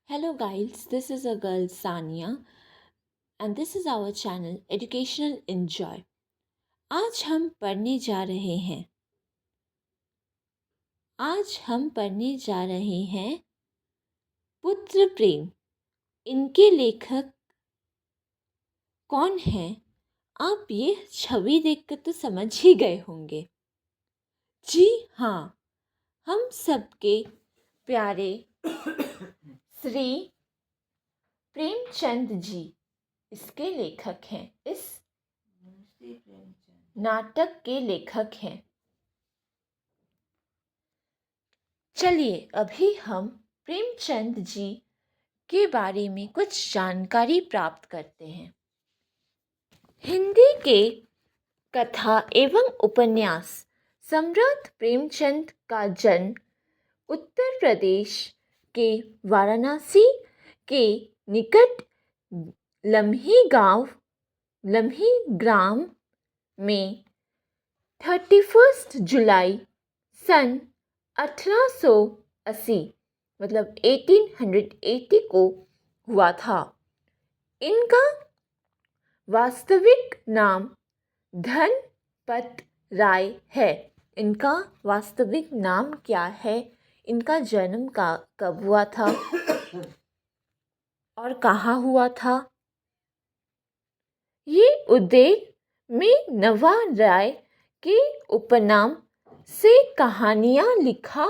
Hello guys, this is a girl Sania and this is our channel Educational Enjoy. आज हम पढ़ने जा रहे हैं पुत्र प्रेम। इनके लेखक कौन हैं? आप ये छवि देखकर तो समझ ही गए होंगे। जी हाँ, हम सबके प्यारे श्री प्रेमचंद जी इसके लेखक हैं। इस नाटक के लेखक हैं। चलिए अभी हम प्रेमचंद जी के बारे में कुछ जानकारी प्राप्त करते हैं। हिंदी के कथा एवं उपन्यास सम्राट प्रेमचंद का जन्म उत्तर प्रदेश के वाराणसी के निकट लम्ही ग्राम में 31 जुलाई सन 1880 मतलब 1880 को हुआ था। इनका वास्तविक नाम धनपत राय है। इनका वास्तविक नाम क्या है? इनका जन्म कब हुआ था और कहाँ हुआ था? ये उदय में नवा राय के उपनाम से कहानियाँ लिखा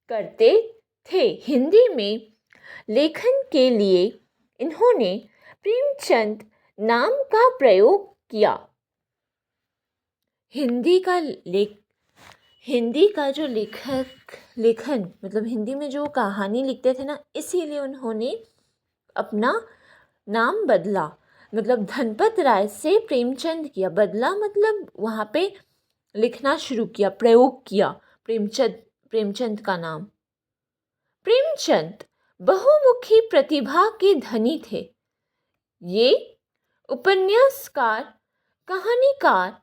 करते थे। हिंदी में लेखन के लिए इन्होंने प्रेमचंद नाम का प्रयोग किया। हिंदी का जो लेखन मतलब हिंदी में जो कहानी लिखते थे ना, इसीलिए उन्होंने अपना नाम बदला। मतलब धनपत राय से प्रेमचंद किया, बदला मतलब वहाँ पे लिखना शुरू किया, प्रयोग किया प्रेमचंद का नाम। प्रेमचंद बहुमुखी प्रतिभा के धनी थे। ये उपन्यासकार, कहानीकार,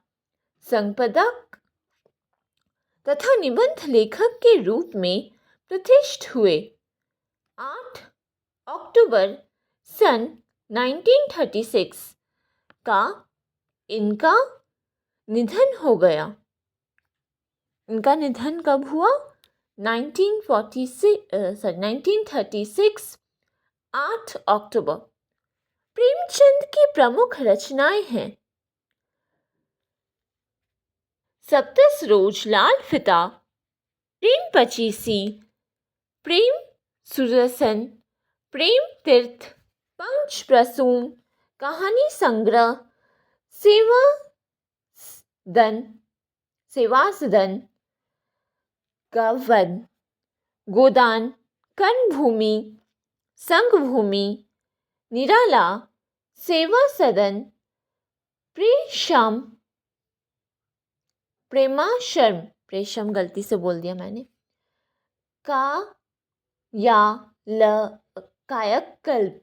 संपादक तथा निबंध लेखक के रूप में प्रतिष्ठित हुए। 8 अक्टूबर सन 1936 का इनका निधन हो गया। इनका निधन कब हुआ? 1936 8 अक्टूबर। प्रेमचंद की प्रमुख रचनाएं हैं सप्तसरोज लाल फिता, प्रेम पचीसी, प्रेम सुदर्शन, प्रेम तीर्थ, पंच प्रसून, कहानी संग्रह, सेवासदन, गवन, गोदान, कर्णभूमि, संगभूमि, निराला, सेवा सदन, प्रेषम गलती से बोल दिया मैंने, कायकल्प,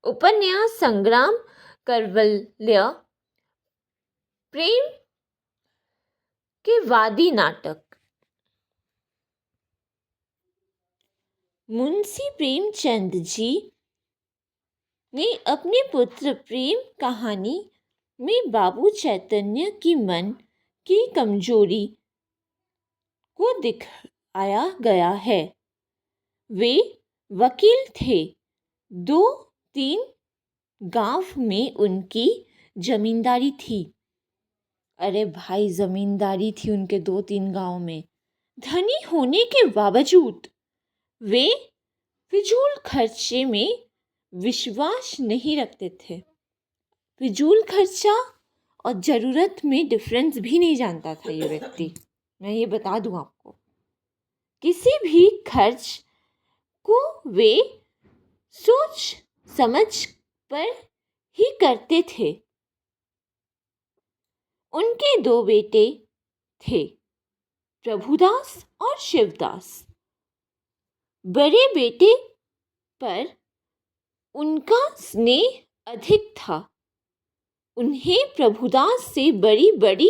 उपन्यास संग्राम करवल्य, प्रेम के वादी नाटक। मुंशी प्रेमचंद जी ने अपने पुत्र प्रेम कहानी में बाबू चैतन्य की मन की कमजोरी को दिखाया गया है। वे वकील थे। 2-3 गांव में उनकी जमींदारी थी। अरे भाई, जमींदारी थी उनके 2-3 गांव में। धनी होने के बावजूद वे फिजूल खर्चे में विश्वास नहीं रखते थे। फिजूल खर्चा और ज़रूरत में डिफरेंस भी नहीं जानता था ये व्यक्ति। मैं ये बता दूं आपको, किसी भी खर्च को वे सोच समझ पर ही करते थे। उनके 2 बेटे थे, प्रभुदास और शिवदास। बड़े बेटे पर उनका स्नेह अधिक था। उन्हें प्रभुदास से बड़ी बड़ी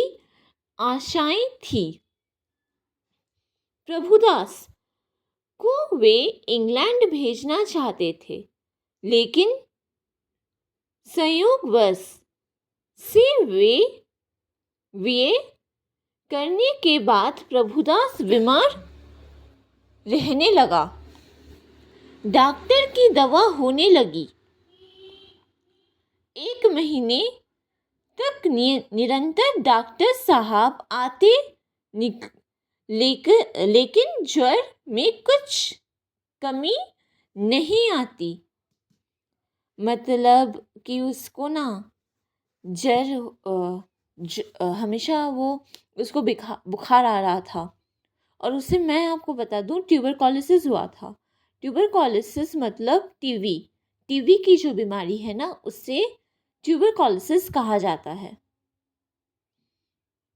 आशाएं थी। प्रभुदास को वे इंग्लैंड भेजना चाहते थे, लेकिन संयोगवश से वे करने के बाद प्रभुदास बीमार रहने लगा। डॉक्टर की दवा होने लगी। 1 महीने तक निरंतर डॉक्टर साहब आते, लेकिन ज्वर में कुछ कमी नहीं आती। मतलब कि उसको ना हमेशा वो उसको बुखार आ रहा था। और उससे मैं आपको बता दूं, ट्यूबरकुलोसिस हुआ था। ट्यूबरकुलोसिस मतलब टीबी की जो बीमारी है ना, उससे ट्यूबरकुलोसिस कहा जाता है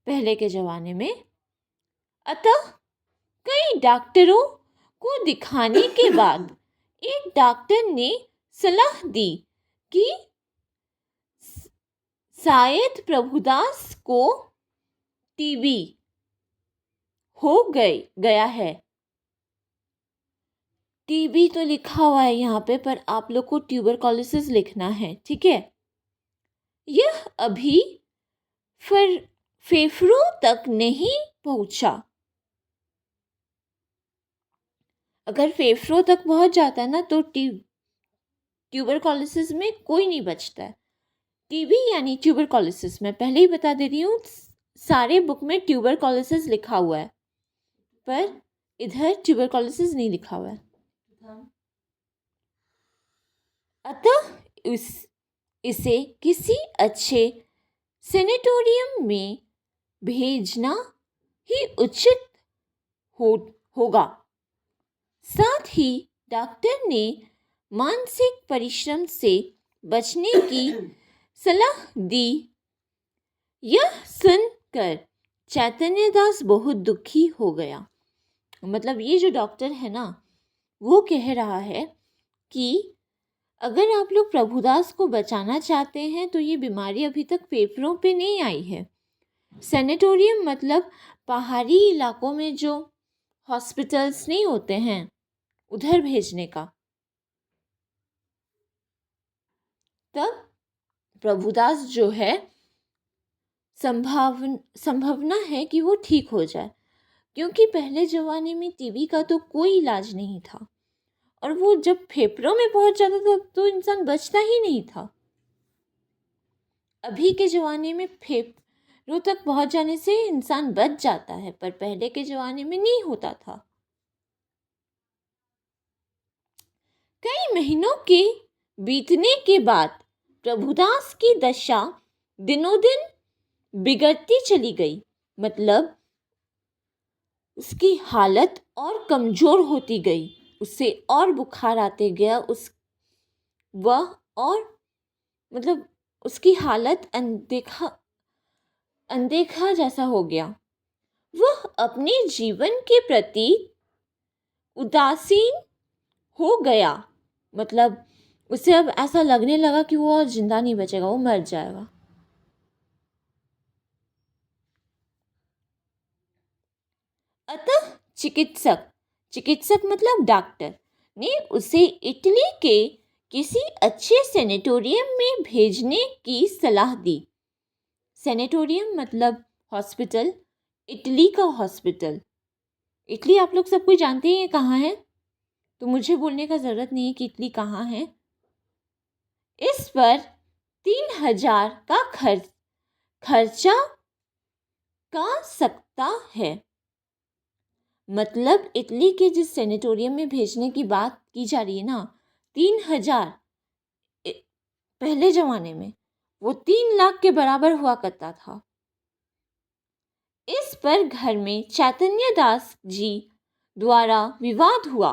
पहले के ज़माने में। अतः कई डॉक्टरों को दिखाने के बाद एक डॉक्टर ने सलाह दी कि शायद प्रभुदास को टीबी हो गया है। टीबी तो लिखा हुआ है यहाँ पे, पर आप लोग को ट्यूबरकुलोसिस लिखना है, ठीक है। यह अभी फेफड़ों तक नहीं पहुंचा। अगर फेफड़ों तक पहुंच जाता है ना तो ट्यूबरकुलोसिस में कोई नहीं बचता है। टीबी यानी ट्यूबरकुलोसिस, मैं पहले ही बता दे रही हूँ, सारे बुक में ट्यूबरकुलोसिस लिखा हुआ है, पर इधर ट्यूबरकुलोसिस नहीं लिखा हुआ है। अतः इसे किसी अच्छे सेनेटोरियम में भेजना ही उचित होगा। साथ ही डॉक्टर ने मानसिक परिश्रम से बचने की सलाह दी। यह सुनकर चैतन्यदास बहुत दुखी हो गया। मतलब ये जो डॉक्टर है ना, वो कह रहा है कि अगर आप लोग प्रभुदास को बचाना चाहते हैं तो ये बीमारी अभी तक फेफड़ों पे नहीं आई है। सेनेटोरियम मतलब पहाड़ी इलाकों में जो हॉस्पिटल्स नहीं होते हैं, उधर भेजने का। तब प्रभुदास जो है, संभावना है कि वो ठीक हो जाए, क्योंकि पहले ज़माने में टीबी का तो कोई इलाज नहीं था, और वो जब फेफड़ों में पहुंच जाता था तो इंसान बचता ही नहीं था। अभी के ज़माने में फेफड़ों तक पहुंच जाने से इंसान बच जाता है, पर पहले के ज़माने में नहीं होता था। कई महीनों के बीतने के बाद प्रभुदास की दशा दिनों दिन बिगड़ती चली गई। मतलब उसकी हालत और कमज़ोर होती गई, उससे और बुखार आते गया, मतलब उसकी हालत अनदेखा जैसा हो गया। वह अपने जीवन के प्रति उदासीन हो गया। मतलब उसे अब ऐसा लगने लगा कि वो और जिंदा नहीं बचेगा, वो मर जाएगा। अतः चिकित्सक मतलब डॉक्टर ने उसे इटली के किसी अच्छे सेनेटोरियम में भेजने की सलाह दी। सेनेटोरियम मतलब हॉस्पिटल, इटली का हॉस्पिटल। इटली आप लोग सब कोई जानते हैं कहाँ है, तो मुझे बोलने का ज़रूरत नहीं है कि इटली कहाँ है। इस पर 3,000 का खर्चा का सकता है। मतलब इटली के जिस सेनेटोरियम में भेजने की बात की जा रही है ना, 3,000 पहले ज़माने में वो 3 लाख के बराबर हुआ करता था। इस पर घर में चैतन्य दास जी द्वारा विवाद हुआ।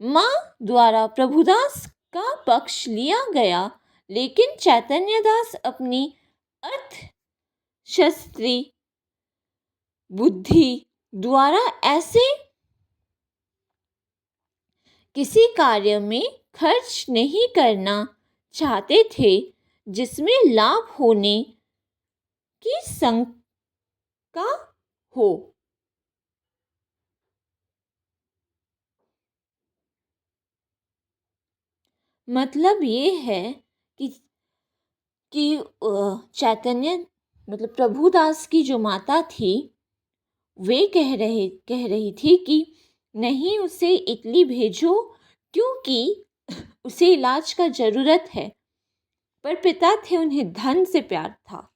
माँ द्वारा प्रभुदास का पक्ष लिया गया, लेकिन चैतन्य दास अपनी अर्थशास्त्री बुद्धि द्वारा ऐसे किसी कार्य में खर्च नहीं करना चाहते थे जिसमें लाभ होने की शंका हो। मतलब ये है कि चैतन्य मतलब प्रभुदास की जो माता थी वे कह रही थी कि नहीं, उसे इटली भेजो क्योंकि उसे इलाज का ज़रूरत है। पर पिता थे, उन्हें धन से प्यार था।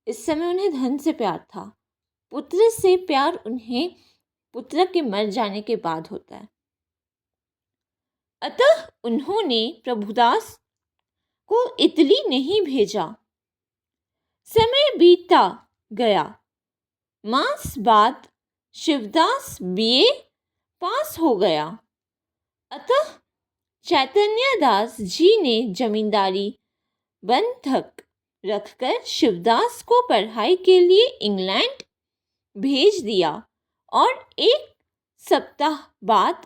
इस समय उन्हें धन से प्यार था। पुत्र से प्यार उन्हें पुत्र के मर जाने के बाद होता है। अतः उन्होंने प्रभुदास को इटली नहीं भेजा। समय बीता गया। मास बाद शिवदास बीए पास हो गया। अतः चैतन्य दास जी ने जमींदारी बंधक रखकर शिवदास को पढ़ाई के लिए इंग्लैंड भेज दिया और एक सप्ताह बाद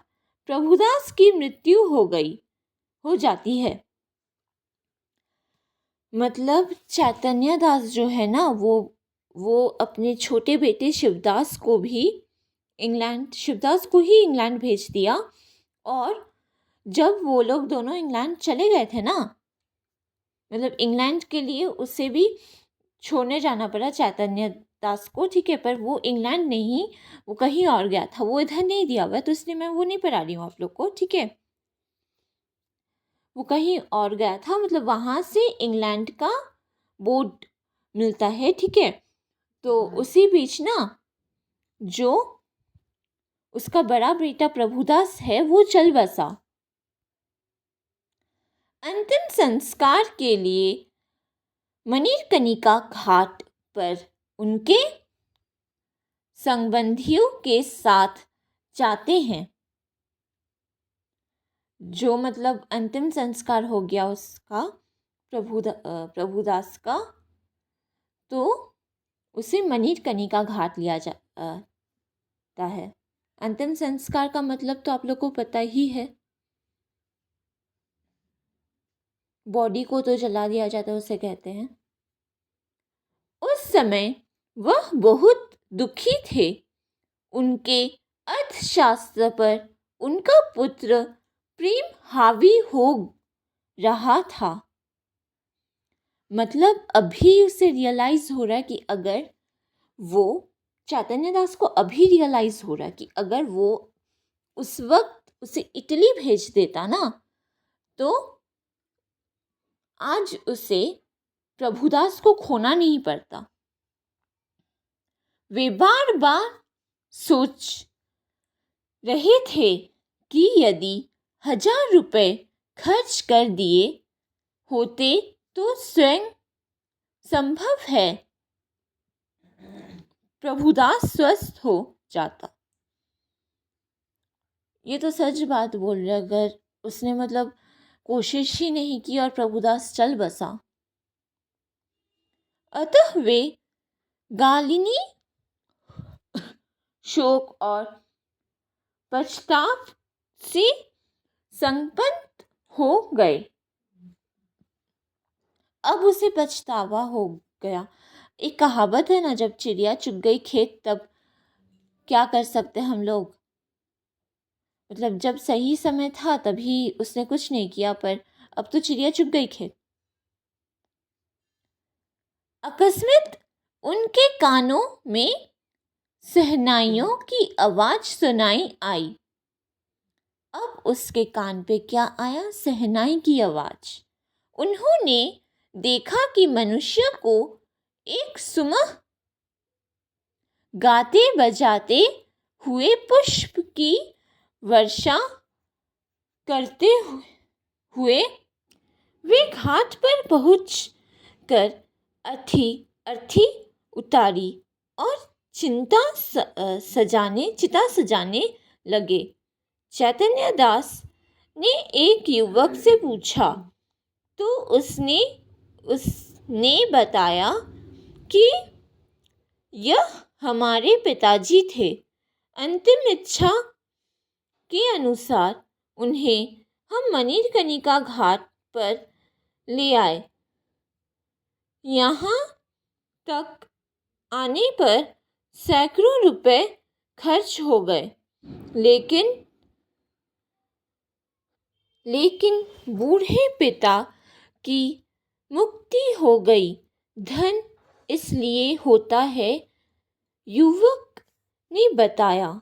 प्रभुदास की मृत्यु हो जाती है। मतलब चैतन्य दास जो है ना, वो अपने छोटे बेटे शिवदास को ही इंग्लैंड भेज दिया। और जब वो लोग दोनों इंग्लैंड चले गए थे ना, मतलब इंग्लैंड के लिए उसे भी छोड़ने जाना पड़ा चैतन्य दास को, ठीक है। पर वो इंग्लैंड नहीं, वो कहीं और गया था, वो इधर नहीं दिया हुआ, तो इसलिए मैं वो नहीं पढ़ा रही हूँ आप लोग को, ठीक है। वो कहीं और गया था, मतलब वहाँ से इंग्लैंड का बोर्ड मिलता है, ठीक है। तो उसी बीच ना जो उसका बड़ा बेटा प्रभुदास है वो चल बसा। अंतिम संस्कार के लिए मणिकर्णिका घाट पर उनके संबंधियों के साथ जाते हैं। जो मतलब अंतिम संस्कार हो गया उसका प्रभुदास का, तो उसे मणिकर्णिका घाट लिया जाता है। अंतिम संस्कार का मतलब तो आप लोग को पता ही है, बॉडी को तो जला दिया जाता है, उसे कहते हैं। उस समय वह बहुत दुखी थे। उनके अर्थशास्त्र पर उनका पुत्र प्रेम हावी हो रहा था। मतलब अभी उसे रियलाइज हो रहा है कि अगर वो चैतन्य दास को अभी रियलाइज हो रहा है कि अगर वो उस वक्त उसे इटली भेज देता ना, तो आज उसे प्रभुदास को खोना नहीं पड़ता। वे बार बार सोच रहे थे कि यदि 1000 रुपए खर्च कर दिए होते तो स्वयं संभव है प्रभुदास स्वस्थ हो जाता। ये तो सच बात बोल रहे, अगर उसने मतलब कोशिश ही नहीं की और प्रभुदास चल बसा। अतः वे गालिनी शोक और पश्चाताप से संपन्न हो गए। अब उसे पछतावा हो गया। एक कहावत है ना, जब चिड़िया चुग गई खेत तब क्या कर सकते हम लोग। मतलब जब सही समय था तभी उसने कुछ नहीं किया, पर अब तो चिड़िया चुग गई खेत। अकस्मात उनके कानों में शहनाइयों की आवाज सुनाई आई। अब उसके कान पे क्या आया? शहनाई की आवाज। उन्होंने देखा कि मनुष्य को एक सुमह गाते बजाते हुए पुष्प की वर्षा करते हुए वे घाट पर पहुंचकर अर्थी उतारी और चिता सजाने लगे। चैतन्य दास ने एक युवक से पूछा, तो उसने बताया कि यह हमारे पिताजी थे। अंतिम इच्छा के अनुसार उन्हें हम मणिकर्णिका घाट पर ले आए। यहाँ तक आने पर सैकड़ों रुपए खर्च हो गए, लेकिन लेकिन बूढ़े पिता की मुक्ति हो गई। धन इसलिए होता है, युवक ने बताया,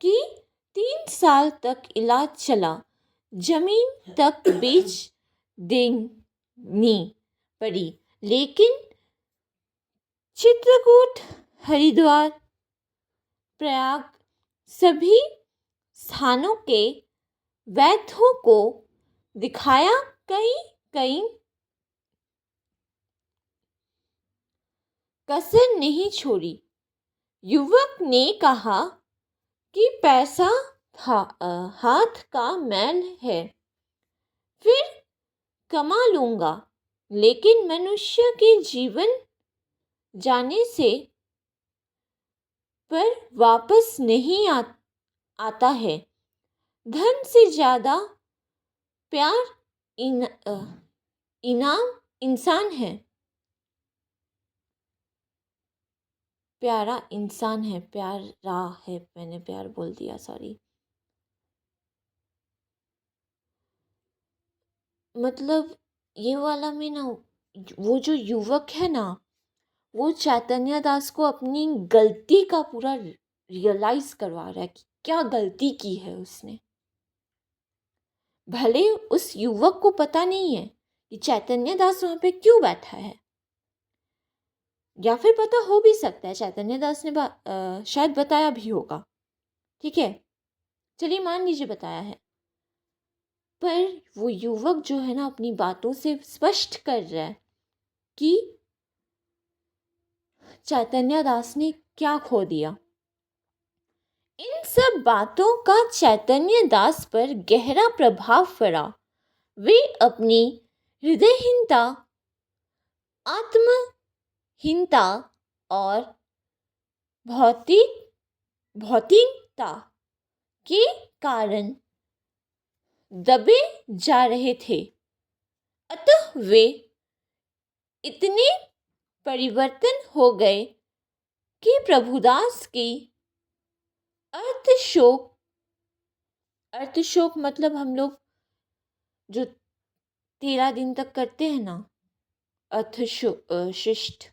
कि 3 साल तक इलाज चला, जमीन तक बेच देनी पड़ी, लेकिन चित्रकूट, हरिद्वार, प्रयाग सभी स्थानों के वैद्यों को दिखाया, कहीं कहीं कसर नहीं छोड़ी। युवक ने कहा कि पैसा हाथ का मैल है, फिर कमा लूंगा, लेकिन मनुष्य के जीवन जाने से पर वापस नहीं आता है। धन से ज़्यादा प्यार इनाम इंसान है, प्यारा इंसान है, प्यारा है, मैंने प्यार बोल दिया, सॉरी। मतलब ये वाला में ना, वो जो युवक है ना, वो चैतन्य दास को अपनी गलती का पूरा रियलाइज करवा रहा है कि क्या गलती की है उसने। भले उस युवक को पता नहीं है कि चैतन्य दास वहाँ पे क्यों बैठा है, या फिर पता हो भी सकता है, चैतन्य दास ने शायद बताया भी होगा, ठीक है, चलिए मान लीजिए बताया है, पर वो युवक जो है ना, अपनी बातों से स्पष्ट कर रहा है कि चैतन्य दास ने क्या खो दिया। इन सब बातों का चैतन्य दास पर गहरा प्रभाव पड़ा। वे अपनी हृदयहीनता, आत्महीनता और भौतिकता के कारण दबे जा रहे थे। अतः वे इतने परिवर्तन हो गए कि प्रभुदास की अर्थशोक मतलब हम लोग जो 13 दिन तक करते हैं ना, अर्थशिष्ट,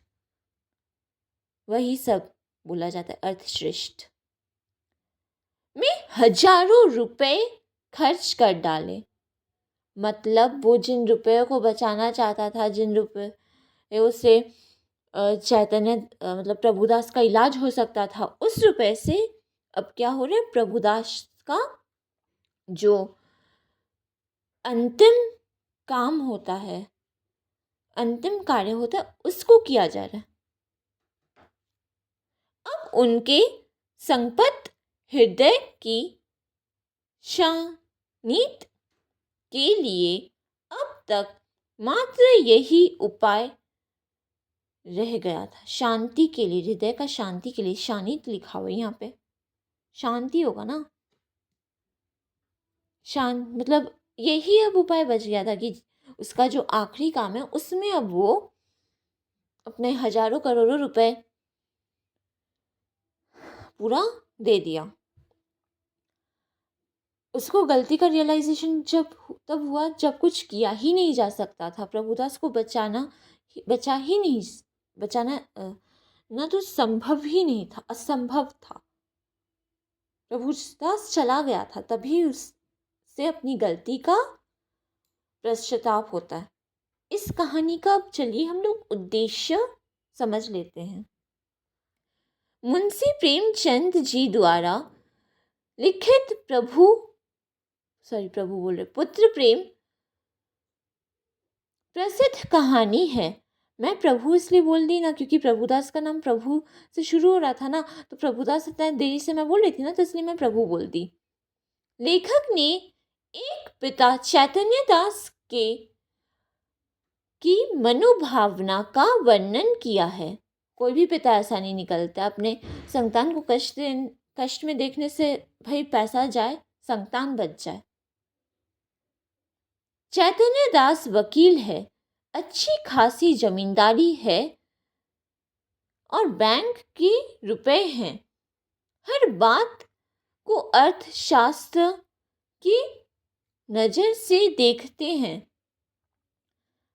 वही सब बोला जाता है, अर्थश्रेष्ठ में हजारों रुपए खर्च कर डाले। मतलब वो जिन रुपयों को बचाना चाहता था, जिन रुपयों से चैतन्य मतलब प्रभुदास का इलाज हो सकता था, उस रुपए से अब क्या हो रहा है, प्रभुदास का जो अंतिम काम होता है, अंतिम कार्य होता है, उसको किया जा रहा है। अब उनके संपत हृदय की शांति के लिए अब तक मात्र यही उपाय रह गया था। शांति के लिए, हृदय का शांति के लिए, शानित लिखा हुआ यहाँ पे, शांति होगा ना, शांत मतलब यही अब उपाय बच गया था कि उसका जो आखिरी काम है उसमें अब वो अपने हजारों करोड़ों रुपए पूरा दे दिया। उसको गलती का रियलाइजेशन तब हुआ जब कुछ किया ही नहीं जा सकता था। प्रभुदास को बचाना ना तो संभव ही नहीं था, असंभव था। प्रभुदास चला गया था, तभी उससे अपनी गलती का पश्चाताप होता है। इस कहानी का अब चलिए हम लोग उद्देश्य समझ लेते हैं। मुंशी प्रेमचंद जी द्वारा लिखित पुत्र प्रेम प्रसिद्ध कहानी है। मैं प्रभु इसलिए बोल दी ना, क्योंकि प्रभुदास का नाम प्रभु से शुरू हो रहा था ना, तो प्रभुदास इतना देरी से मैं बोल रही थी ना, तो इसलिए मैं प्रभु बोल दी। लेखक ने एक पिता चैतन्य दास की मनोभावना का वर्णन किया है। कोई भी पिता ऐसा नहीं निकलता अपने संतान को कष्ट में देखने से, भाई पैसा जाए, संतान बच जाए। चैतन्य दास वकील है, अच्छी खासी जमींदारी है और बैंक के रुपए हैं। हर बात को अर्थशास्त्र की नज़र से देखते हैं।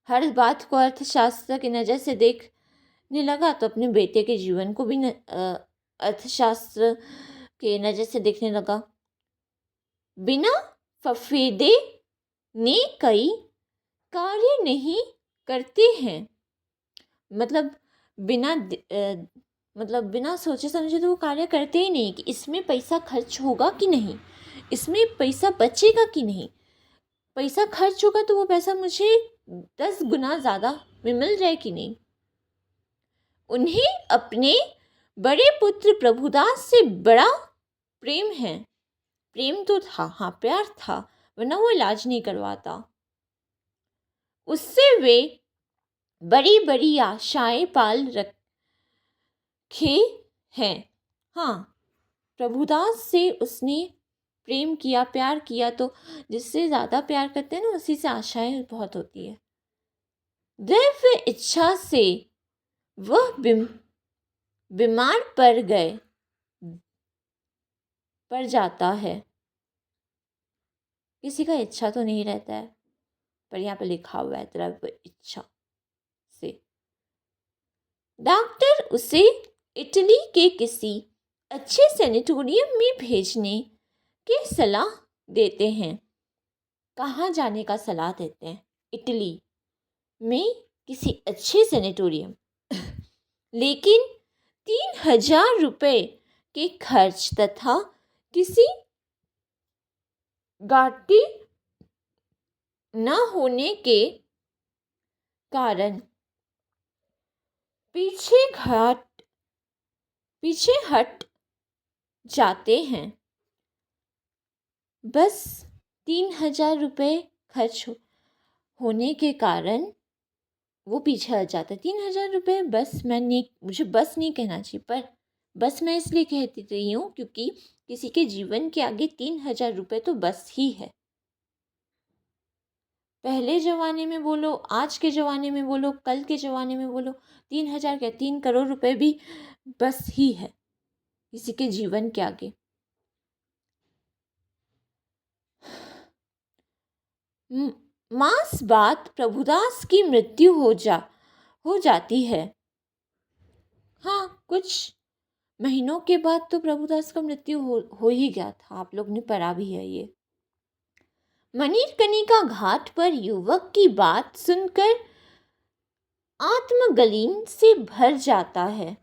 हर बात को अर्थशास्त्र की नज़र से देखने लगा तो अपने बेटे के जीवन को भी अर्थशास्त्र के नज़र से देखने लगा। बिना फफेदे ने कई कार्य नहीं करते हैं। मतलब बिना सोचे समझे तो वो कार्य करते ही नहीं कि इसमें पैसा खर्च होगा कि नहीं, इसमें पैसा बचेगा कि नहीं। पैसा खर्च होगा तो वो पैसा मुझे 10 गुना ज़्यादा में मिल जाए कि नहीं। उन्हें अपने बड़े पुत्र प्रभुदास से बड़ा प्रेम है। प्रेम तो था, हाँ प्यार था, वरना वो इलाज नहीं करवाता। उससे वे बड़ी बड़ी आशाएं पाल रखे हैं। हाँ, प्रभुदास से उसने प्रेम किया, प्यार किया, तो जिससे ज़्यादा प्यार करते हैं ना उसी से आशाएं बहुत होती है। दैव इच्छा से वह बीमार पड़ जाता है। किसी का इच्छा तो नहीं रहता है, पर यहाँ पे लिखा हुआ है द्रव्य इच्छा से। डॉक्टर उसे इटली के किसी अच्छे सैनिटोरियम में भेजने की सलाह देते हैं। कहाँ जाने का सलाह देते हैं? इटली में किसी अच्छे सैनिटोरियम। लेकिन 3,000 रुपये के खर्च तथा किसी गाड़ी न होने के कारण पीछे हट जाते हैं। बस 3,000 रुपये खर्च होने के कारण वो पीछे हट जाता है। 3,000 रुपये मुझे बस नहीं कहना चाहिए, पर बस मैं इसलिए कहती रही हूँ क्योंकि किसी के जीवन के आगे 3,000 रुपये तो बस ही है। पहले ज़माने में बोलो, आज के ज़माने में बोलो, कल के ज़माने में बोलो, 3,000 क्या 3 करोड़ रुपये भी बस ही है किसी के जीवन के आगे। मास बाद प्रभुदास की मृत्यु हो जाती है। हाँ, कुछ महीनों के बाद तो प्रभुदास का मृत्यु हो ही गया था। आप लोग ने पढ़ा भी है ये। मणिकर्णिका घाट पर युवक की बात सुनकर आत्मगलीन से भर जाता है।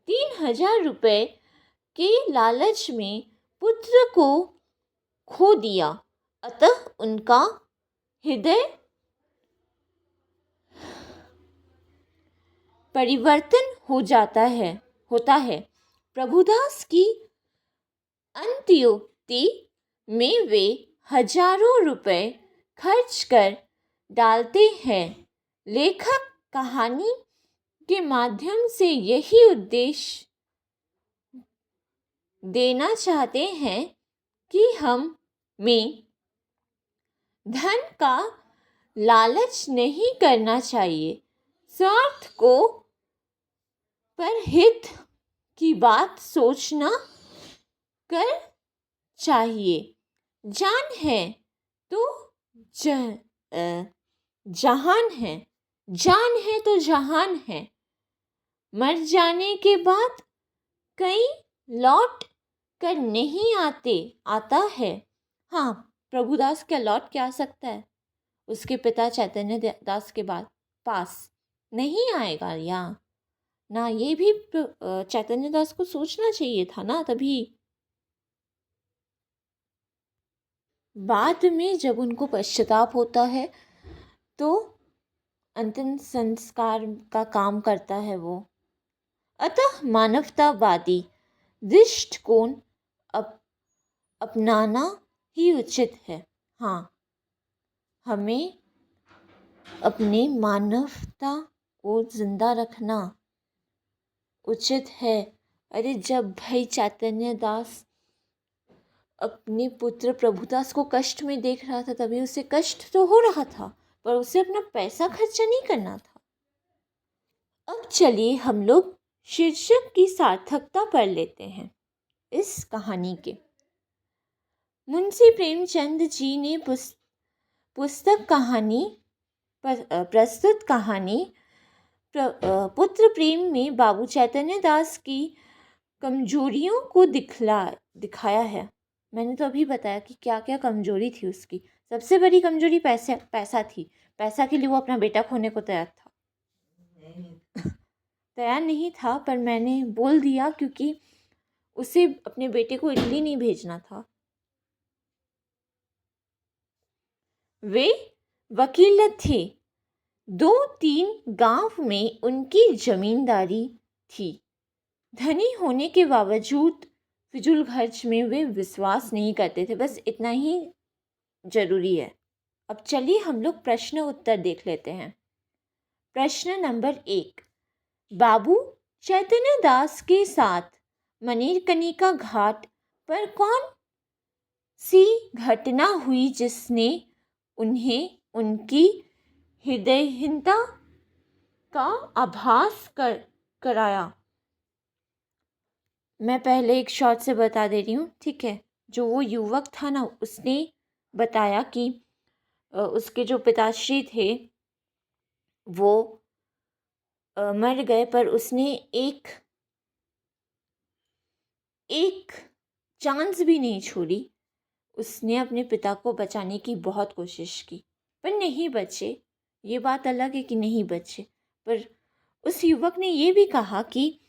3,000 रुपये के लालच में पुत्र को खो दिया, अतः उनका हृदय परिवर्तन होता है। प्रभुदास की अंत्योक्ति में वे हजारों रुपए खर्च कर डालते हैं। लेखक कहानी के माध्यम से यही उद्देश्य देना चाहते हैं कि हम में धन का लालच नहीं करना चाहिए। स्वार्थ को पर हित की बात सोचना कर चाहिए। जान है तो जहान है, जान है तो जहान है। मर जाने के बाद कहीं लौट कर नहीं आता है। हाँ, प्रभुदास क्या लौट के आ सकता है? उसके पिता चैतन्य दास के पास नहीं आएगा या ना? ये भी चैतन्य दास को सोचना चाहिए था ना। तभी बाद में जब उनको पश्चाताप होता है तो अंतिम संस्कार का काम करता है वो। अतः मानवतावादी दृष्टिकोण अपनाना ही उचित है। हाँ, हमें अपनी मानवता को जिंदा रखना उचित है। अरे जब भाई चैतन्य दास अपने पुत्र प्रभुदास को कष्ट में देख रहा था तभी उसे कष्ट तो हो रहा था, पर उसे अपना पैसा खर्चा नहीं करना था। अब चलिए हम लोग शीर्षक की सार्थकता पढ़ लेते हैं इस कहानी के। मुंशी प्रेमचंद जी ने पुस्तक कहानी प्रस्तुत कहानी पुत्र प्रेम में बाबू चैतन्य दास की कमजोरियों को दिखाया है। मैंने तो अभी बताया कि क्या क्या कमजोरी थी उसकी। सबसे बड़ी कमजोरी पैसा थी। पैसा के लिए वो अपना बेटा खोने को तैयार नहीं था, पर मैंने बोल दिया क्योंकि उसे अपने बेटे को इटली नहीं भेजना था। वे वकील थे। 2-3 गांव में उनकी जमींदारी थी। धनी होने के बावजूद फिजूल खर्च में वे विश्वास नहीं करते थे। बस इतना ही जरूरी है। अब चलिए हम लोग प्रश्न उत्तर देख लेते हैं। प्रश्न नंबर 1, बाबू चैतन्य दास के साथ मनीकर्णिका घाट पर कौन सी घटना हुई जिसने उन्हें उनकी हृदयहीनता का आभास कराया? मैं पहले एक शॉर्ट से बता दे रही हूँ, ठीक है। जो वो युवक था ना, उसने बताया कि उसके जो पिताश्री थे वो मर गए, पर उसने एक चांस भी नहीं छोड़ी। उसने अपने पिता को बचाने की बहुत कोशिश की, पर नहीं बचे। ये बात अलग है कि नहीं बचे, पर उस युवक ने ये भी कहा कि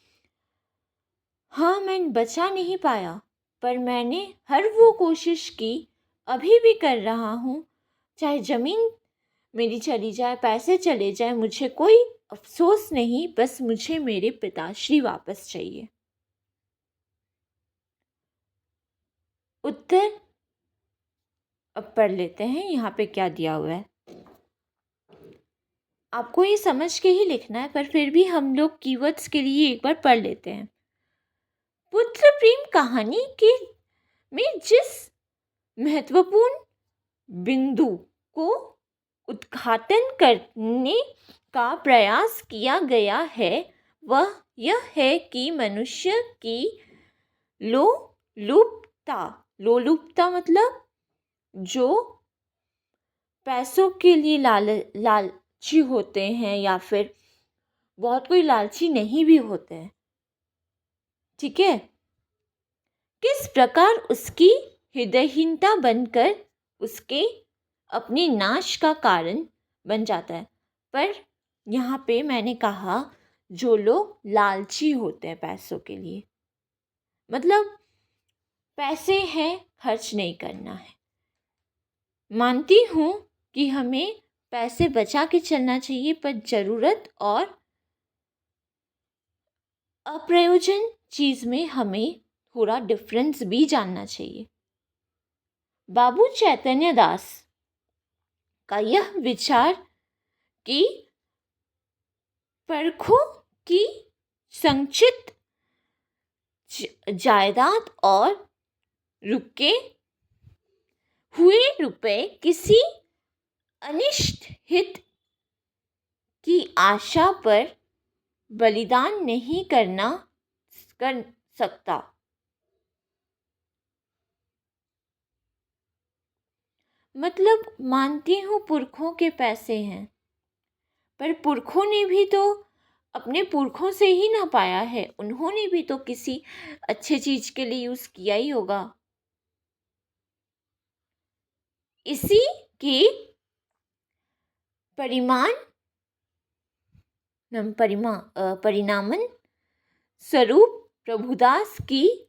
हाँ, मैं बचा नहीं पाया, पर मैंने हर वो कोशिश की, अभी भी कर रहा हूँ। चाहे ज़मीन मेरी चली जाए, पैसे चले जाए, मुझे कोई अफसोस नहीं, बस मुझे मेरे पिताश्री वापस चाहिए। उत्तर अब पढ़ लेते हैं, यहाँ पे क्या दिया हुआ है। आपको ये समझ के ही लिखना है, पर फिर भी हम लोग कीवर्ड्स के लिए एक बार पढ़ लेते हैं। पुत्र प्रेम कहानी के में जिस महत्वपूर्ण बिंदु को उद्घाटन करने का प्रयास किया गया है वह यह है कि मनुष्य की लोलुपता मतलब जो पैसों के लिए लालची होते हैं, या फिर बहुत कोई लालची नहीं भी होते हैं, ठीक है, किस प्रकार उसकी हृदयहीनता बनकर उसके अपने नाश का कारण बन जाता है। पर यहाँ पे मैंने कहा जो लोग लालची होते हैं पैसों के लिए, मतलब पैसे हैं, खर्च नहीं करना है। मानती हूँ कि हमें पैसे बचा के चलना चाहिए, पर ज़रूरत और अप्रयोजन चीज़ में हमें थोड़ा डिफरेंस भी जानना चाहिए। बाबू चैतन्य दास का यह विचार कि परखों की संचित जायदाद और रुके हुए रुपए किसी अनिष्ट हित की आशा पर बलिदान नहीं कर सकता। मतलब मानती हूँ पुरखों के पैसे हैं, पर पुरखों ने भी तो अपने पुरखों से ही ना पाया है। उन्होंने भी तो किसी अच्छे चीज के लिए यूज किया ही होगा। इसी के परिणामन स्वरूप प्रभुदास की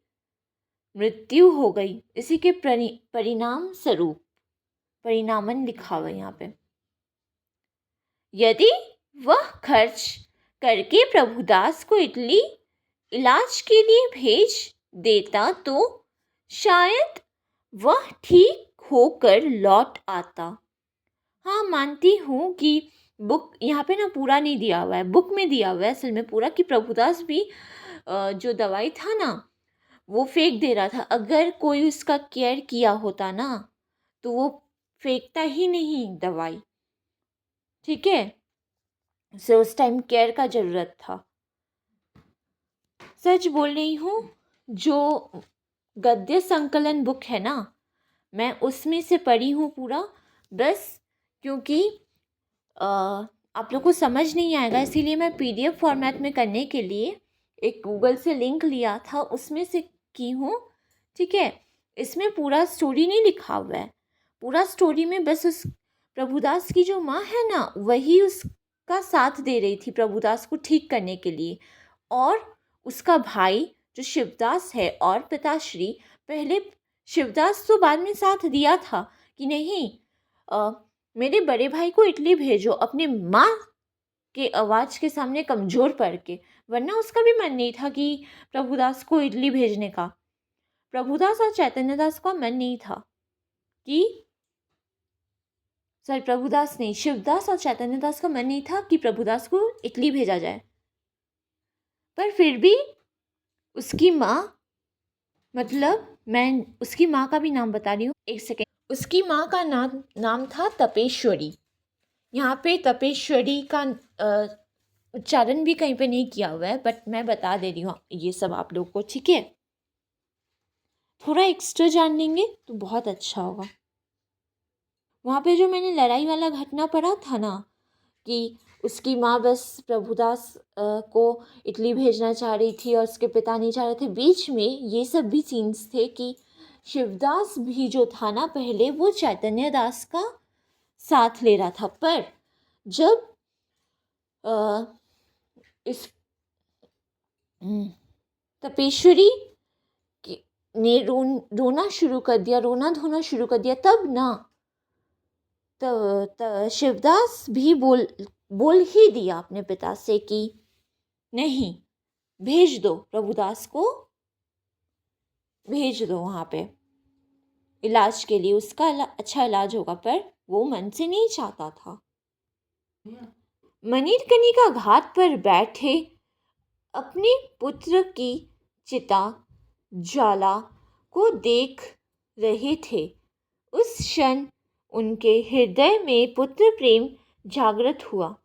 मृत्यु हो गई। इसी के परिणाम स्वरूप, परिणामन लिखा हुआ यहाँ पे। यदि वह खर्च करके प्रभुदास को इटली इलाज के लिए भेज देता तो शायद वह ठीक होकर लौट आता। हाँ, मानती हूँ कि बुक यहाँ पे ना पूरा नहीं दिया हुआ है, बुक में दिया हुआ है असल में पूरा, कि प्रभुदास भी जो दवाई था ना वो फेंक दे रहा था। अगर कोई उसका केयर किया होता ना तो वो फेंकता ही नहीं दवाई, ठीक है। उसे उस टाइम केयर का ज़रूरत था। सच बोल रही हूँ, जो गद्य संकलन बुक है ना, मैं उसमें से पढ़ी हूँ पूरा, बस क्योंकि आप लोग को समझ नहीं आएगा इसीलिए मैं PDF फॉर्मेट में करने के लिए एक गूगल से लिंक लिया था, उसमें से की हूँ। ठीक है, इसमें पूरा स्टोरी नहीं लिखा हुआ है। पूरा स्टोरी में बस उस प्रभुदास की जो माँ है ना, वही उसका साथ दे रही थी प्रभुदास को ठीक करने के लिए, और उसका भाई जो शिवदास है और पिताश्री, पहले शिवदास तो बाद में साथ दिया था कि नहीं मेरे बड़े भाई को इटली भेजो, अपने माँ के आवाज़ के सामने कमज़ोर पड़ के, वरना उसका भी मन नहीं था कि प्रभुदास को इटली भेजने का। प्रभुदास और चैतन्य दास का मन नहीं था कि प्रभुदास नहीं, शिवदास और चैतन्य दास का मन नहीं था कि प्रभुदास को इटली भेजा जाए। पर फिर भी उसकी माँ, मतलब मैं उसकी माँ का भी नाम बता रही हूँ, एक सेकेंड। उसकी माँ का नाम था तपेश्वरी। यहाँ पे तपेश्वरी का उच्चारण भी कहीं पे नहीं किया हुआ है, बट मैं बता दे रही हूँ ये सब आप लोग को, ठीक है। थोड़ा एक्स्ट्रा जान लेंगे तो बहुत अच्छा होगा। वहाँ पे जो मैंने लड़ाई वाला घटना पढ़ा था ना, कि उसकी माँ बस प्रभुदास को इटली भेजना चाह रही थी और उसके पिता नहीं चाह रहे थे, बीच में ये सब भी सीन्स थे कि शिवदास भी जो था ना, पहले वो चैतन्य दास का साथ ले रहा था, पर जब इस तपेश्वरी ने रोना शुरू कर दिया, रोना धोना शुरू कर दिया, तब ना शिवदास भी बोल ही दिया अपने पिता से कि नहीं, भेज दो प्रभुदास को, भेज दो वहाँ पे इलाज के लिए, उसका अच्छा इलाज होगा। पर वो मन से नहीं चाहता था। मणिकर्णिका घाट पर बैठे अपने पुत्र की चिता ज्वाला को देख रहे थे। उस क्षण उनके हृदय में पुत्र प्रेम जागृत हुआ।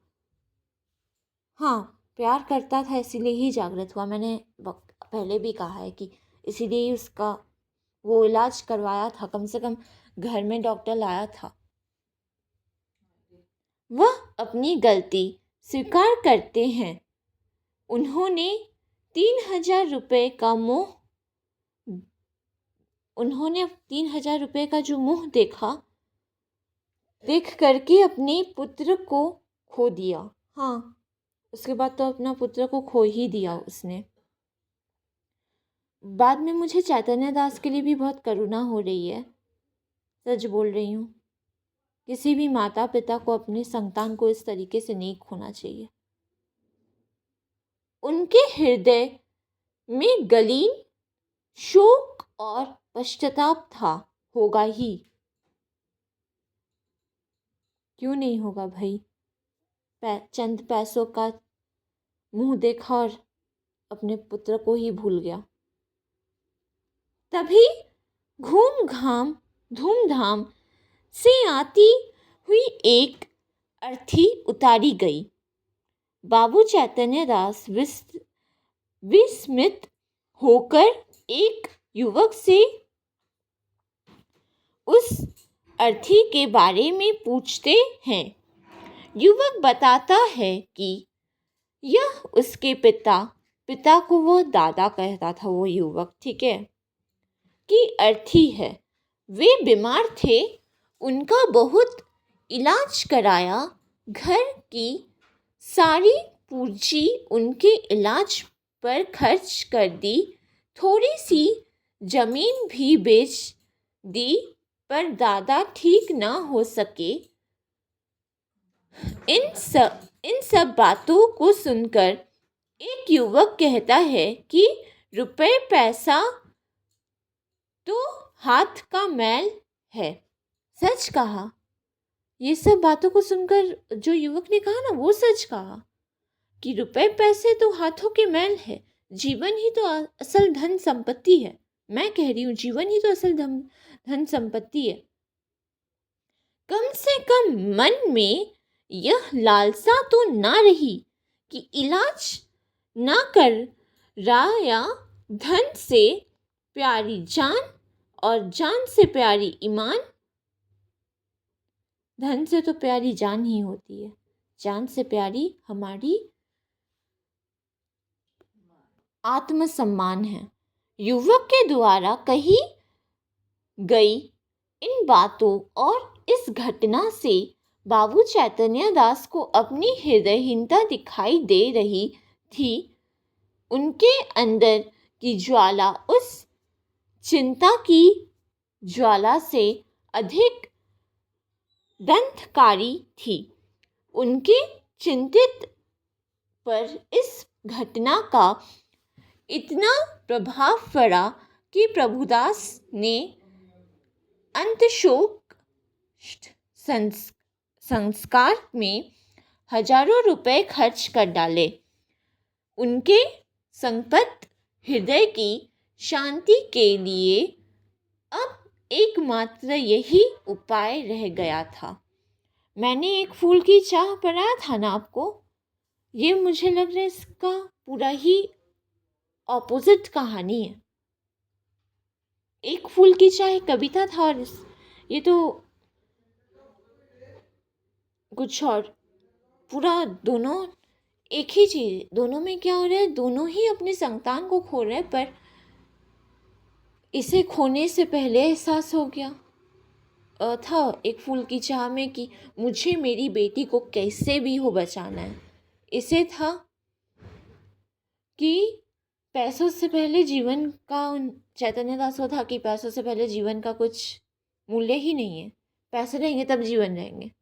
हाँ, प्यार करता था इसीलिए ही जागृत हुआ। मैंने पहले भी कहा है कि इसीलिए ही उसका वो इलाज करवाया था, कम से कम घर में डॉक्टर लाया था। वह अपनी गलती स्वीकार करते हैं। उन्होंने 3,000 रुपये का उन्होंने 3,000 रुपये का जो मुँह देख करके अपने पुत्र को खो दिया। हाँ, उसके बाद तो अपना पुत्र को खो ही दिया उसने। बाद में मुझे चैतन्य दास के लिए भी बहुत करुणा हो रही है, सच बोल रही हूँ। किसी भी माता पिता को अपने संतान को इस तरीके से नहीं खोना चाहिए। उनके हृदय में गलीन शोक और पश्चाताप था, होगा ही। क्यों नहीं होगा भाई? चंद पैसों का मुंह देखा और अपने पुत्र को ही भूल गया। तभी धूमधाम से आती हुई एक अर्थी उतारी गई। बाबू चैतन्य दास विस्मित होकर एक युवक से उस अर्थी के बारे में पूछते हैं। युवक बताता है कि यह उसके पिता को वो दादा कहता था वो युवक, ठीक है, कि अर्थी है। वे बीमार थे, उनका बहुत इलाज कराया, घर की सारी पूंजी उनके इलाज पर खर्च कर दी, थोड़ी सी जमीन भी बेच दी, पर दादा ठीक ना हो सके। इन सब बातों को सुनकर एक युवक कहता है कि रुपए पैसा तो हाथ का मैल है। सच कहा। ये सब बातों को सुनकर जो युवक ने कहा ना, वो सच कहा कि रुपए पैसे तो हाथों के मैल है, जीवन ही तो असल धन संपत्ति है। मैं कह रही हूँ, जीवन ही तो असल धन संपत्ति है। कम से कम मन में यह लालसा तो ना रही कि इलाज ना कर राया धन से प्यारी जान और जान से प्यारी ईमान, धन से तो प्यारी जान ही होती है, जान से प्यारी हमारी आत्मसम्मान है। युवक के द्वारा कही गई इन बातों और इस घटना से बाबू चैतन्य दास को अपनी हृदयहीनता दिखाई दे रही थी। उनके अंदर की ज्वाला उस चिंता की ज्वाला से अधिक दंतकारी थी। उनके चिंतित पर इस घटना का इतना प्रभाव पड़ा कि प्रभुदास ने अंतशोक संस्कार में हजारों रुपए खर्च कर डाले। उनके संपत्त हृदय की शांति के लिए अब एकमात्र यही उपाय रह गया था। मैंने एक फूल की चाह पढ़ाया था ना आपको, ये मुझे लग रहा है इसका पूरा ही ऑपोजिट कहानी है। एक फूल की चाह एक कविता था और ये तो कुछ और, पूरा दोनों एक ही चीज़। दोनों में क्या हो रहा है, दोनों ही अपनी संतान को खो रहे हैं, पर इसे खोने से पहले एहसास हो गया था एक फूल की चाह में कि मुझे मेरी बेटी को कैसे भी हो बचाना है। इसे था कि पैसों से पहले जीवन का, चैतन्य दास को था कि पैसों से पहले जीवन का कुछ मूल्य ही नहीं है, पैसे रहेंगे तब जीवन रहेंगे।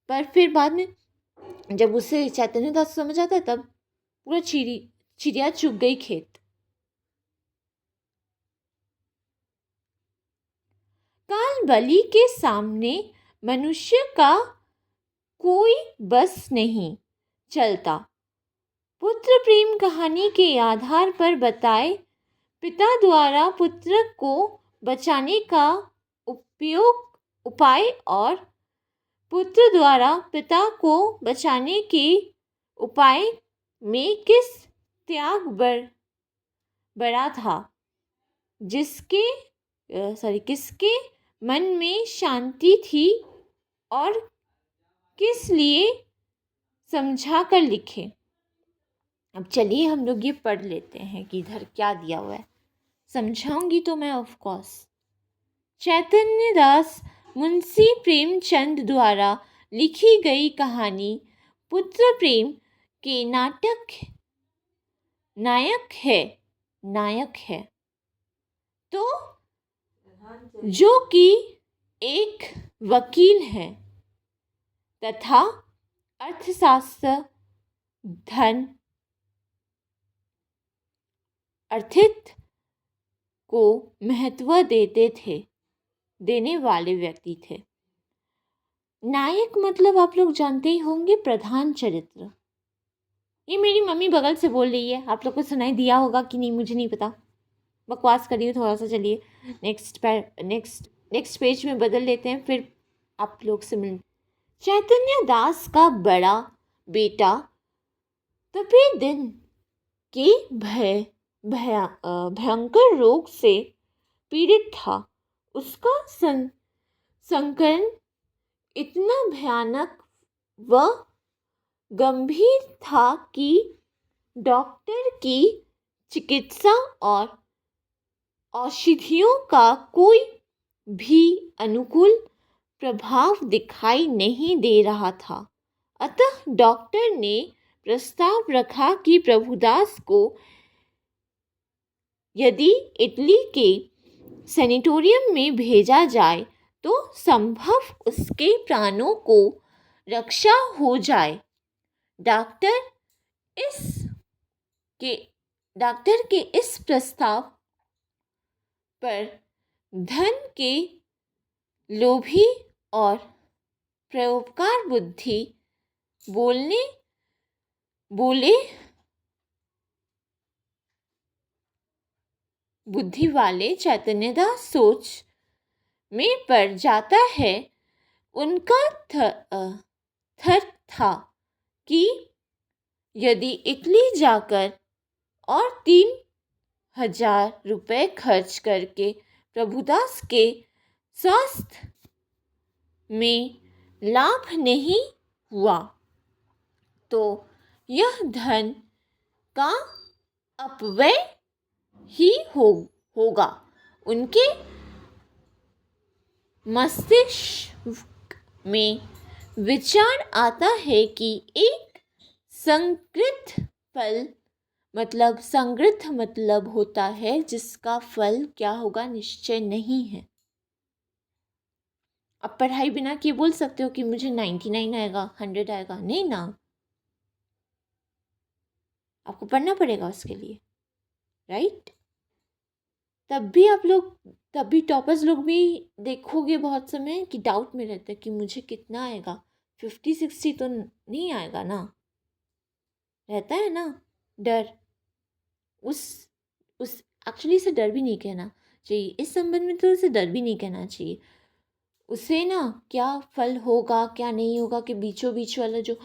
पर फिर बाद में जब उसे चैतन्य दास समझ आता है तब पूरा चिड़िया चुग गई खेत। काल बलि के सामने मनुष्य का कोई बस नहीं चलता। पुत्र प्रेम कहानी के आधार पर बताए पिता द्वारा पुत्र को बचाने का उपाय और पुत्र द्वारा पिता को बचाने के उपाय में किस त्याग बड़ा था, किसके मन में शांति थी और किस लिए समझा कर लिखे। अब चलिए हम लोग ये पढ़ लेते हैं कि इधर क्या दिया हुआ है। समझाऊंगी तो मैं ऑफ कोर्स। चैतन्य दास मुंशी प्रेमचंद द्वारा लिखी गई कहानी पुत्र प्रेम के नायक है तो जो कि एक वकील है तथा अर्थशास्त्र धन अर्थित को महत्व देने वाले व्यक्ति थे। नायक मतलब आप लोग जानते ही होंगे, प्रधान चरित्र। ये मेरी मम्मी बगल से बोल रही है, आप लोग को सुनाई दिया होगा कि नहीं मुझे नहीं पता, बकवास करिए थोड़ा सा। चलिए नेक्स्ट पेज में बदल लेते हैं, फिर आप लोग से मिल। चैतन्य दास का बड़ा बेटा तपे दिन के भयंकर रोग से पीड़ित था। उसका संकरण इतना भयानक व गंभीर था कि डॉक्टर की चिकित्सा और औषधियों का कोई भी अनुकूल प्रभाव दिखाई नहीं दे रहा था। अतः डॉक्टर ने प्रस्ताव रखा कि प्रभुदास को यदि इटली के सैनिटोरियम में भेजा जाए तो संभव उसके प्राणों को रक्षा हो जाए। डॉक्टर के इस प्रस्ताव पर धन के लोभी और परोपकार बुद्धि वाले चैतन्य दास सोच में पड़ जाता है। उनका था कि यदि इटली जाकर और 3,000 रुपये खर्च करके प्रभुदास के स्वास्थ्य में लाभ नहीं हुआ तो यह धन का अपव्यय ही होगा। उनके मस्तिष्क में विचार आता है कि एक संगृत मतलब होता है जिसका फल क्या होगा निश्चय नहीं है। अब पढ़ाई बिना किए बोल सकते हो कि मुझे 99 आएगा, 100 आएगा, नहीं ना, आपको पढ़ना पड़ेगा उसके लिए, राइट। तब भी टॉपर्स लोग भी देखोगे बहुत समय कि डाउट में रहते हैं कि मुझे कितना आएगा, 50-60 तो नहीं आएगा ना, रहता है ना डर। उस एक्चुअली इसे डर भी नहीं कहना चाहिए, इस संबंध में तो उसे डर भी नहीं कहना चाहिए। उसे ना क्या फल होगा क्या नहीं होगा कि बीचों बीच वाला जो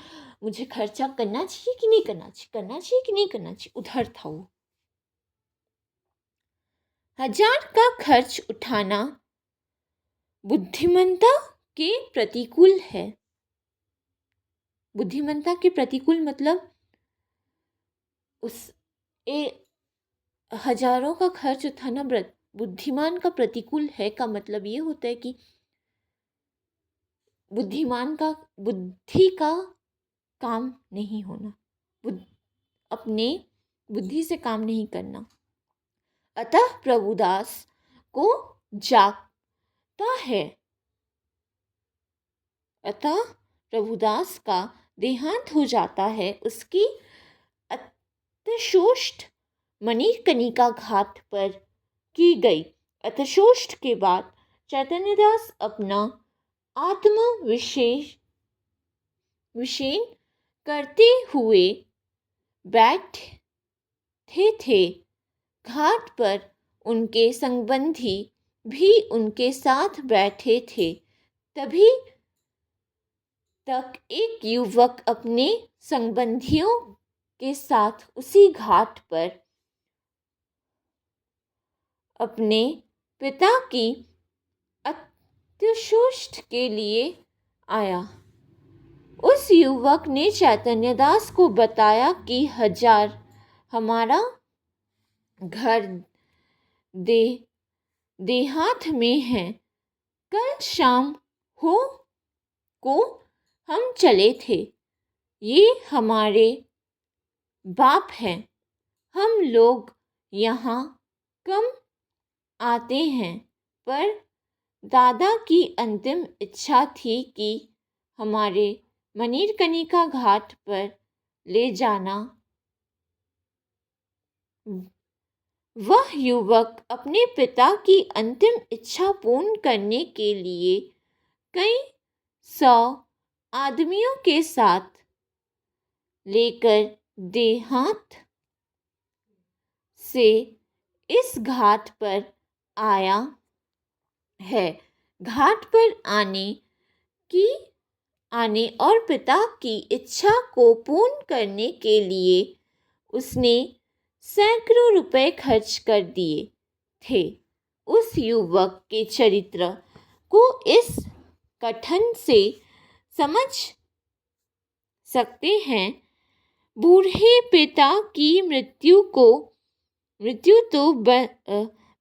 मुझे खर्चा करना चाहिए कि नहीं करना चाहिए, उधर था वो। 1000 का खर्च उठाना बुद्धिमत्ता के प्रतिकूल है। बुद्धिमत्ता के प्रतिकूल मतलब हजारों का खर्च उठाना बुद्धिमान का प्रतिकूल है का मतलब ये होता है कि बुद्धि का काम नहीं होना, अपने बुद्धि से काम नहीं करना। अतः प्रभुदास को जागता है। अतः प्रभुदास का देहांत हो जाता है। उसकी अत्यशोष्ट मणिकर्णिका घाट पर की गई। अत्यशोष्ट के बाद चैतन्यदास अपना विशेन करते हुए बैठे थे। घाट पर उनके संबंधी भी उनके साथ बैठे थे। तभी तक एक युवक अपने संबंधियों के साथ उसी घाट पर अपने पिता की अंत्येष्टि के लिए आया। उस युवक ने चैतन्यदास को बताया कि 1000 हमारा घर देहात में है। कल शाम को हम चले थे। ये हमारे बाप हैं। हम लोग यहाँ कम आते हैं, पर दादा की अंतिम इच्छा थी कि हमारे मणिकर्णिका घाट पर ले जाना। वह युवक अपने पिता की अंतिम इच्छा पूर्ण करने के लिए कई 100 आदमियों के साथ लेकर देहात से इस घाट पर आया है। घाट पर आने और पिता की इच्छा को पूर्ण करने के लिए उसने सैकड़ों रुपए खर्च कर दिए थे। उस युवक के चरित्र को इस कथन से समझ सकते हैं। बूढ़े पिता की मृत्यु तो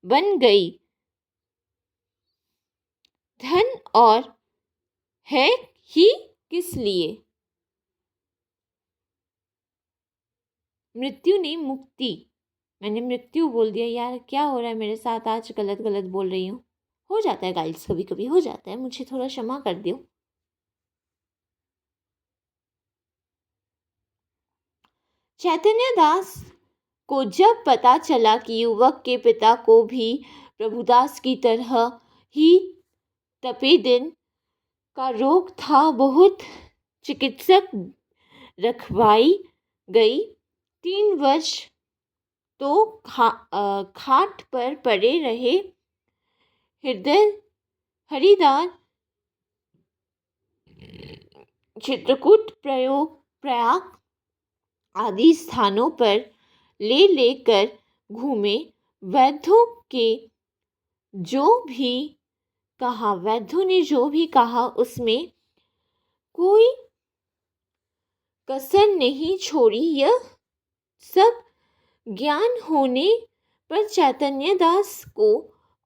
बन गई, धन और है ही किस लिए। मृत्यु नहीं, मुक्ति। मैंने मृत्यु बोल दिया यार, क्या हो रहा है मेरे साथ आज, गलत बोल रही हूँ। हो जाता है गाइस, कभी कभी हो जाता है, मुझे थोड़ा क्षमा कर दो। चैतन्य दास को जब पता चला कि युवक के पिता को भी प्रभुदास की तरह ही तपेदिक का रोग था, बहुत चिकित्सक रखवाई गई। 3 वर्ष तो खाट पर पड़े रहे। हरिद्वार, चित्रकूट, प्रयाग आदि स्थानों पर लेकर घूमे। वैद्यों के जो भी कहा, वैद्यों ने जो भी कहा उसमें कोई कसर नहीं छोड़ी। यह सब ज्ञान होने पर चैतन्य दास को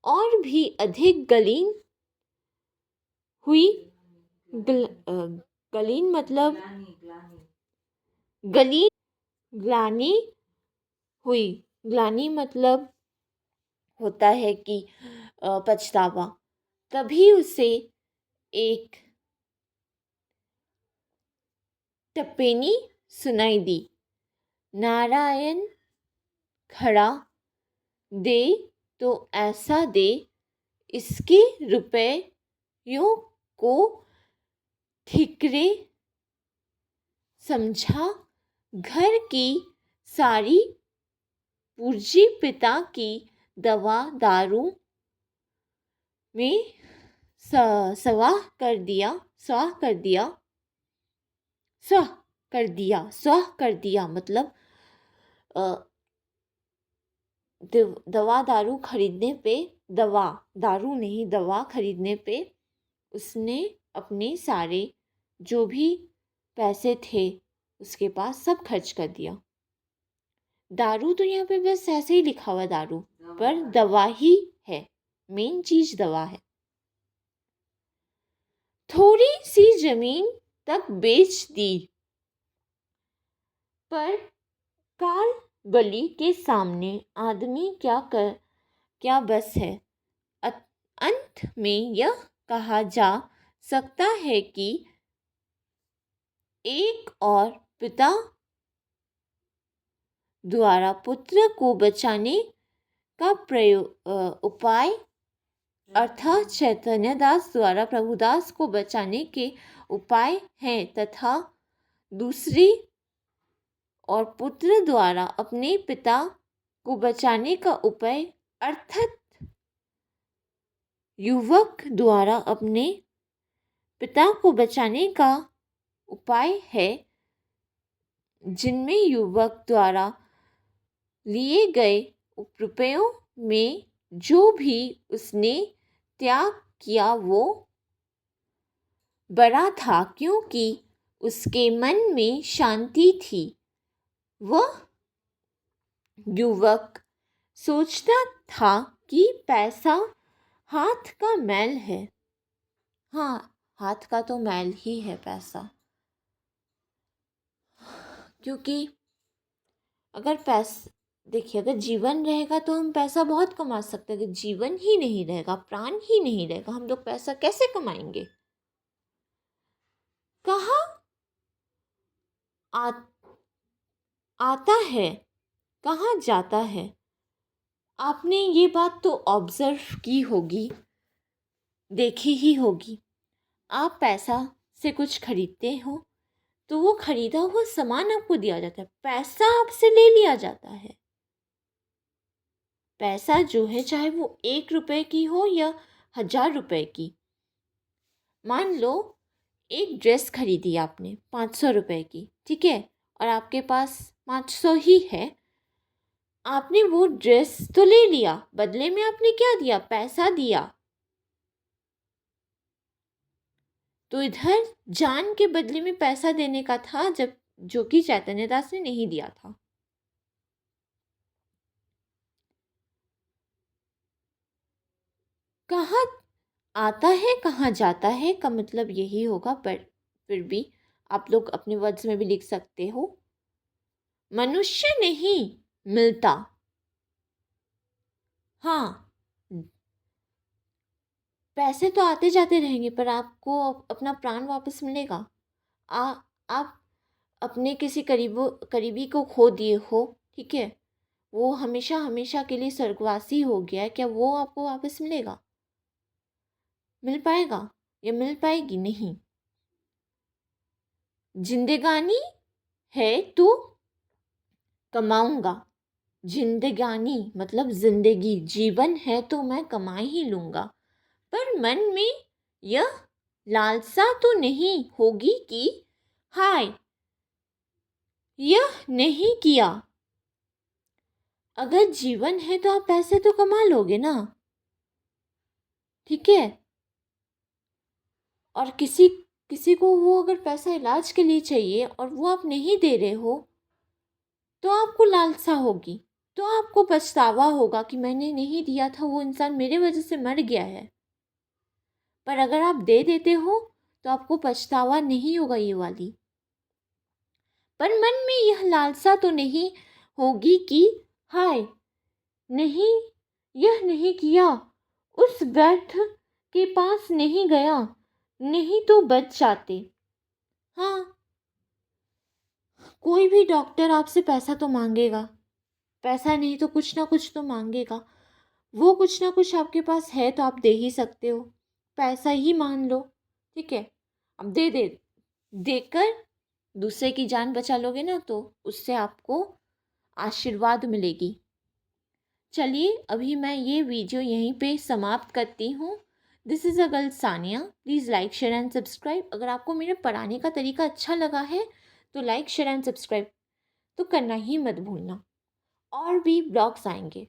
और भी अधिक गलीन हुई। गलीन मतलब गलीन, ग्लानि हुई। ग्लानि मतलब होता है कि पछतावा। तभी उसे एक टप्पेनी सुनाई दी। नारायण खड़ा दे तो ऐसा दे, इसके रुपयों को ठिकरे समझा। घर की सारी पूंजी पिता की दवा दारू में स्वाह कर दिया। स्वाह कर दिया मतलब दवा दारू खरीदने पे, दारू नहीं, दवा खरीदने पे उसने अपने सारे जो भी पैसे थे उसके पास सब खर्च कर दिया। दारू तो यहाँ पे बस ऐसे ही लिखा हुआ दारू, पर दवा ही है, मेन चीज दवा है। थोड़ी सी जमीन तक बेच दी, पर काल बलि के सामने आदमी क्या बस है। अंत में यह कहा जा सकता है कि एक और पिता द्वारा पुत्र को बचाने का उपाय, अर्थात चैतन्य दास द्वारा प्रभुदास को बचाने के उपाय हैं, तथा दूसरी और पुत्र द्वारा अपने पिता को बचाने का उपाय, अर्थात युवक द्वारा अपने पिता को बचाने का उपाय है, जिनमें युवक द्वारा लिए गए रुपयों में जो भी उसने त्याग किया वो बड़ा था, क्योंकि उसके मन में शांति थी। वह युवक सोचता था कि पैसा हाथ का मैल है। हाँ, हाथ का तो मैल ही है पैसा, क्योंकि अगर देखिए, अगर जीवन रहेगा तो हम पैसा बहुत कमा सकते हैं। अगर जीवन ही नहीं रहेगा, प्राण ही नहीं रहेगा, हम लोग पैसा कैसे कमाएंगे? कहाँ आता है, कहाँ जाता है? आपने ये बात तो ऑब्जर्व की होगी, देखी ही होगी। आप पैसा से कुछ खरीदते हो तो वो खरीदा हुआ सामान आपको दिया जाता है, पैसा आपसे ले लिया जाता है। पैसा जो है, चाहे वो 1 रुपए की हो या 1000 रुपए की। मान लो एक ड्रेस खरीदी आपने 500 रुपए की, ठीक है, और आपके पास 500 ही है। आपने वो ड्रेस तो ले लिया, बदले में आपने क्या दिया? पैसा दिया। तो इधर जान के बदले में पैसा देने का था, जब जो कि चैतन्य दास ने नहीं दिया था। कहाँ आता है कहाँ जाता है का मतलब यही होगा, पर फिर भी आप लोग अपने वर्ड्स में भी लिख सकते हो। मनुष्य नहीं मिलता। हाँ, पैसे तो आते जाते रहेंगे, पर आपको अपना प्राण वापस मिलेगा? आप अपने किसी करीबी को खो दिए हो, ठीक है, वो हमेशा हमेशा के लिए स्वर्गवासी हो गया है, क्या वो आपको वापस मिलेगा? मिल पाएगा या मिल पाएगी? नहीं। जिंदगानी है तो कमाऊंगा। जिंदगानी मतलब जिंदगी, जीवन है तो मैं कमा ही लूंगा, पर मन में यह लालसा तो नहीं होगी कि हाय, यह नहीं किया। अगर जीवन है तो आप पैसे तो कमा लोगे ना। ठीक है। और किसी किसी को वो अगर पैसा इलाज के लिए चाहिए और वो आप नहीं दे रहे हो, तो आपको लालसा होगी, तो आपको पछतावा होगा कि मैंने नहीं दिया था, वो इंसान मेरे वजह से मर गया है। पर अगर आप दे देते हो तो आपको पछतावा नहीं होगा ये वाली। पर मन में यह लालसा तो नहीं होगी कि हाय, नहीं, यह नहीं किया, उस वैद्य के पास नहीं गया, नहीं तो बच जाते। हाँ, कोई भी डॉक्टर आपसे पैसा तो मांगेगा, पैसा नहीं तो कुछ ना कुछ तो मांगेगा। वो कुछ ना कुछ आपके पास है तो आप दे ही सकते हो, पैसा ही मान लो, ठीक है। अब देकर दूसरे की जान बचा लोगे ना, तो उससे आपको आशीर्वाद मिलेगी। चलिए अभी मैं ये वीडियो यहीं पे समाप्त करती हूँ। This is a girl Sania. Please like share and subscribe. अगर आपको मेरे पढ़ाने का तरीका अच्छा लगा है तो लाइक शेयर एंड सब्सक्राइब तो करना ही मत भूलना। और भी ब्लॉग्स आएंगे,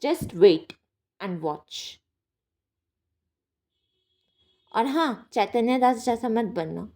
जस्ट वेट एंड वॉच। और हाँ, चैतन्य दास जैसा मत बनना।